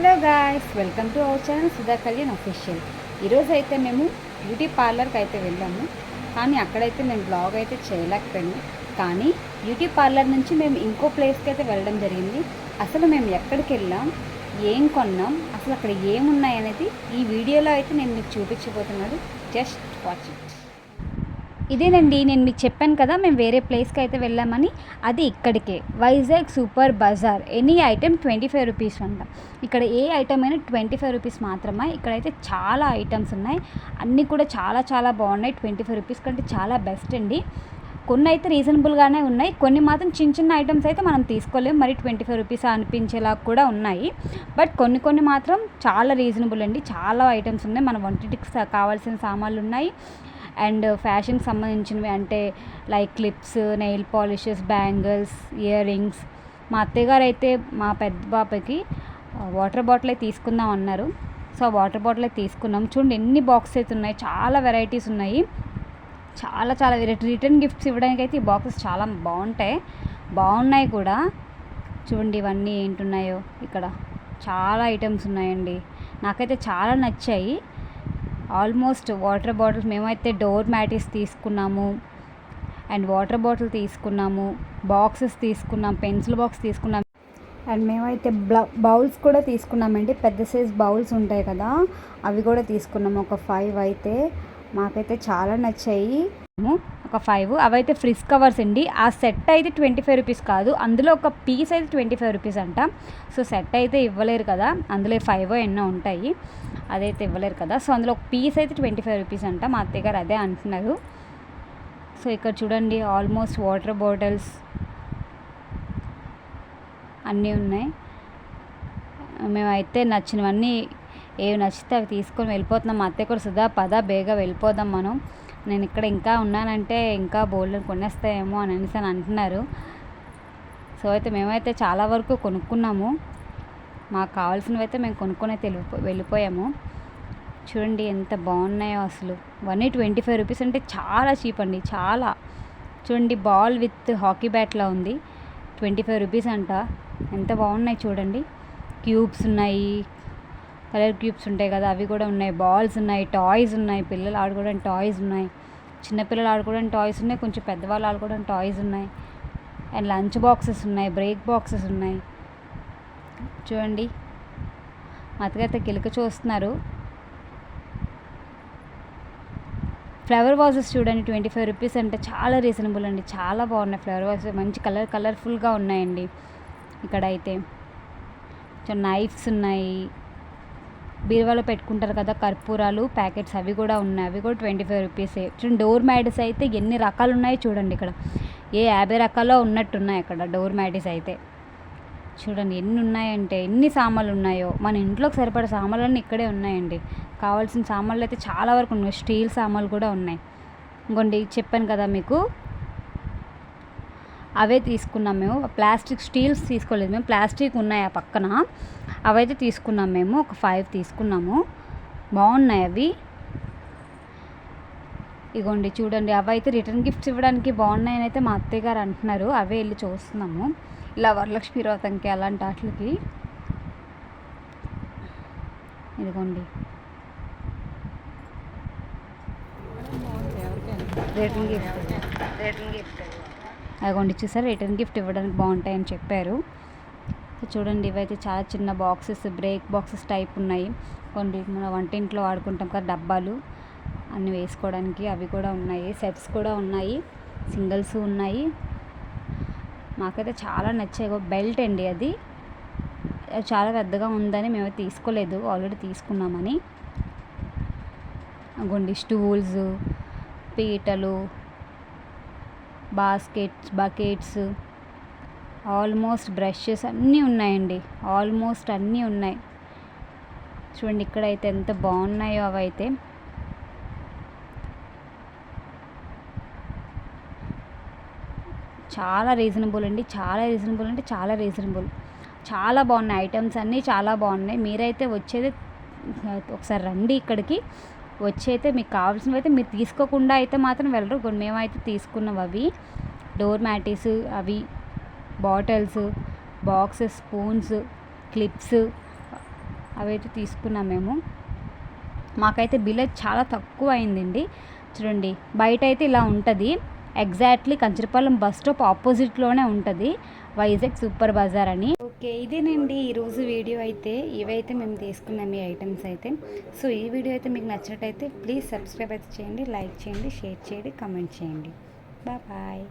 Hello guys, welcome to our channel Sudha Kalyan official. ఈరోజు అయితే మేము బ్యూటీ పార్లర్కి అయితే వెళ్ళాము, కానీ అక్కడైతే నేను బ్లాగ్ అయితే చేయలేకపోయాను. కానీ బ్యూటీ పార్లర్ నుంచి మేము ఇంకో ప్లేస్కి అయితే వెళ్ళడం జరిగింది. అసలు మేము ఎక్కడికి వెళ్ళాం, ఏం కొన్నాం, అసలు అక్కడ ఏమున్నాయి అనేది ఈ వీడియోలో అయితే నేను మీకు చూపించబోతున్నాను. Just watch it. ఇదేనండి, నేను మీకు చెప్పాను కదా మేము వేరే ప్లేస్కి అయితే వెళ్ళామని. అది ఇక్కడికే, Vizag super Bazar. Any item 25 rupees అంట. ఇక్కడ ఏ ఐటమ్ అయినా 25 రూపీస్ మాత్రమే. ఇక్కడైతే చాలా ఐటమ్స్ ఉన్నాయి, అన్నీ కూడా చాలా చాలా బాగున్నాయి. 25 రూపీస్ కంటే చాలా బెస్ట్ అండి. కొన్ని అయితే రీజనబుల్గానే ఉన్నాయి, కొన్ని మాత్రం చిన్న చిన్న ఐటమ్స్ అయితే మనం తీసుకోలేము, మరి 25 రూపీస్ అనిపించేలా కూడా ఉన్నాయి. బట్ కొన్ని మాత్రం చాలా రీజనబుల్ అండి. చాలా ఐటమ్స్ ఉన్నాయి, మన వంటింటికి కావాల్సిన సామాన్లు ఉన్నాయి. అండ్ ఫ్యాషన్కి సంబంధించినవి అంటే like clips, nail polishes, bangles, ear rings. మా అత్తయ్య గారు అయితే మా పెద్ద బాబాకి వాటర్ బాటిల్ అయితే తీసుకుందాం అన్నారు. సో వాటర్ బాటిల్ అయితే తీసుకున్నాం. చూడండి ఎన్ని బాక్సెస్ అయితే ఉన్నాయి, చాలా వెరైటీస్ ఉన్నాయి. చాలా చాలా రిటర్న్ గిఫ్ట్స్ ఇవ్వడానికి అయితే ఈ బాక్సెస్ చాలా బాగున్నాయి కూడా. చూడండి ఇవన్నీ ఏంటున్నాయో, ఇక్కడ చాలా ఐటమ్స్ ఉన్నాయండి. నాకైతే చాలా నచ్చాయి. ఆల్మోస్ట్ వాటర్ బాటిల్స్, మేమైతే డోర్ మ్యాటిస్ తీసుకున్నాము అండ్ వాటర్ బాటిల్ తీసుకున్నాము, బాక్సెస్ తీసుకున్నాం, పెన్సిల్ బాక్స్ తీసుకున్నాం. అండ్ మేమైతే బౌల్స్ కూడా తీసుకున్నామండి. పెద్ద సైజ్ బౌల్స్ ఉంటాయి కదా, అవి కూడా తీసుకున్నాము. ఒక 5 అయితే మాకైతే చాలా నచ్చాయి. ఒక 5 అవైతే ఫ్రిజ్ కవర్స్ అండి. ఆ సెట్ అయితే 25 రూపీస్ కాదు, అందులో ఒక పీస్ అయితే 25 రూపీస్ అంట. సో సెట్ అయితే ఇవ్వలేరు కదా, అందులో 5 ఎన్నో ఉంటాయి, అదైతే ఇవ్వలేరు కదా. సో అందులో ఒక పీస్ అయితే 25 రూపీస్ అంట. మా అత్తయ్య గారు అదే అంటున్నారు. సో ఇక్కడ చూడండి ఆల్మోస్ట్ వాటర్ బాటిల్స్ అన్నీ ఉన్నాయి. మేమైతే నచ్చినవన్నీ ఏవి నచ్చితే అవి తీసుకొని వెళ్ళిపోతున్నాం. మా అత్తయ్య కూడా సుధా పద బేగా వెళ్ళిపోదాం మనం, నేను ఇక్కడ ఇంకా ఉన్నానంటే ఇంకా బోల్డ్ కొనేస్తాయేమో అని అంటున్నారు. సో అయితే మేమైతే చాలా వరకు కొనుక్కున్నాము, మాకు కావాల్సినవి అయితే మేము కొనుక్కొని అయితే వెళ్ళిపోయాము. చూడండి ఎంత బాగున్నాయో అసలు. ఇవన్నీ 25 రూపీస్ అంటే చాలా చీప్ అండి, చాలా. చూడండి బాల్ విత్ హాకీ బ్యాట్లా ఉంది, 25 రూపీస్ అంట. ఎంత బాగున్నాయి చూడండి. క్యూబ్స్ ఉన్నాయి, కలర్ క్యూబ్స్ ఉంటాయి కదా, అవి కూడా ఉన్నాయి. బాల్స్ ఉన్నాయి, టాయ్స్ ఉన్నాయి, పిల్లలు ఆడుకోవడానికి టాయ్స్ ఉన్నాయి, చిన్నపిల్లలు ఆడుకోవడానికి టాయ్స్ ఉన్నాయి, కొంచెం పెద్దవాళ్ళు ఆడుకోవడానికి టాయ్స్ ఉన్నాయి. అండ్ లంచ్ బాక్సెస్ ఉన్నాయి, బ్రేక్ బాక్సెస్ ఉన్నాయి. చూడండి మా అత్తగారు కిలక చూస్తున్నారు. ఫ్లవర్ వాజెస్ చూడండి 25 రూపీస్ అంటే చాలా రీజనబుల్ అండి, చాలా బాగున్నాయి. ఫ్లవర్ వాజెస్ మంచి కలర్ఫుల్గా ఉన్నాయండి. ఇక్కడైతే నైఫ్స్ ఉన్నాయి, బీరువాలో పెట్టుకుంటారు కదా కర్పూరాలు ప్యాకెట్స్, అవి కూడా ఉన్నాయి, అవి కూడా 25 రూపీసే. చూడండి డోర్ మ్యాట్స్ అయితే ఎన్ని రకాలు ఉన్నాయి చూడండి. ఇక్కడ 50 రకాల్లో ఉన్నట్టున్నాయి అక్కడ డోర్ మ్యాట్స్ అయితే. చూడండి ఎన్ని ఉన్నాయంటే, ఎన్ని సామాన్లు ఉన్నాయో. మన ఇంట్లోకి సరిపడే సామాన్లన్నీ ఇక్కడే ఉన్నాయండి. కావాల్సిన సామాన్లు అయితే చాలా వరకు ఉన్నాయి, స్టీల్ సామాన్లు కూడా ఉన్నాయి. ఇంకోండి చెప్పాను కదా మీకు, అవే తీసుకున్నాం మేము. ప్లాస్టిక్ స్టీల్స్ తీసుకోలేదు మేము, ప్లాస్టిక్ ఉన్నాయి ఆ పక్కన, అవైతే తీసుకున్నాం మేము. ఒక 5 తీసుకున్నాము, బాగున్నాయి అవి. ఇగోండి చూడండి, అవైతే రిటర్న్ గిఫ్ట్స్ ఇవ్వడానికి బాగున్నాయని అయితే మా అత్తయ్య గారు అంటున్నారు. అవే వెళ్ళి చూస్తున్నాము, ఇలా వరలక్ష్మి వ్రతంకి అలాంటి వాటికి. ఇదిగోండి రిటర్న్ గిఫ్ట్ అదిగోండి చూసారు, రిటర్న్ గిఫ్ట్ ఇవ్వడానికి బాగుంటాయని చెప్పారు. చూడండి ఇవైతే చాలా చిన్న బాక్సెస్, బ్రేక్ బాక్సెస్ టైప్ ఉన్నాయి. కొన్ని మన వంటింట్లో వాడుకుంటాం కదా డబ్బాలు, అన్నీ వేసుకోవడానికి అవి కూడా ఉన్నాయి. సెట్స్ కూడా ఉన్నాయి, సింగిల్స్ ఉన్నాయి. మాకైతే చాలా నచ్చాయి. బెల్ట్ అండి అది చాలా పెద్దగా ఉందని మేము తీసుకోలేదు, ఆల్రెడీ తీసుకున్నామని. అగోండి స్టూల్స్, పీటలు, బకెట్స్, ఆల్మోస్ట్ బ్రషెస్ అన్నీ ఉన్నాయండి, ఆల్మోస్ట్ అన్నీ ఉన్నాయి. చూడండి ఇక్కడైతే ఎంత బాగున్నాయో అవైతే. చాలా రీజనబుల్ అండి, చాలా రీజనబుల్ అంటే చాలా రీజనబుల్. చాలా బాగున్నాయి ఐటమ్స్ అన్నీ, చాలా బాగున్నాయి. మీరైతే వచ్చేది ఒకసారి రండి ఇక్కడికి, వచ్చి అయితే మీకు కావాల్సినవి అయితే మీరు తీసుకోకుండా అయితే మాత్రం వెళ్ళరు. కొన్ని మేమైతే తీసుకున్నాం. అవి డోర్ మ్యాటీస్, అవి బాటిల్స్, బాక్సెస్, స్పూన్స్, క్లిప్స్, అవైతే తీసుకున్నాం మేము. మాకైతే బిల్ అయితే చాలా తక్కువ అయిందండి. చూడండి బయట అయితే ఇలా ఉంటుంది. ఎగ్జాక్ట్లీ కంచరపాలెం బస్ స్టాప్ ఆపోజిట్లోనే ఉంటుంది వైజాగ్ సూపర్ బజార్ అని. ఓకే, ఇదేనండి ఈరోజు వీడియో అయితే. ఇవైతే మేము తీసుకున్నాం ఈ ఐటమ్స్ అయితే. సో ఈ వీడియో అయితే మీకు నచ్చినట్టయితే ప్లీజ్ సబ్స్క్రైబ్ అయితే చేయండి, లైక్ చేయండి, షేర్ చేయండి, కమెంట్ చేయండి. బాయ్.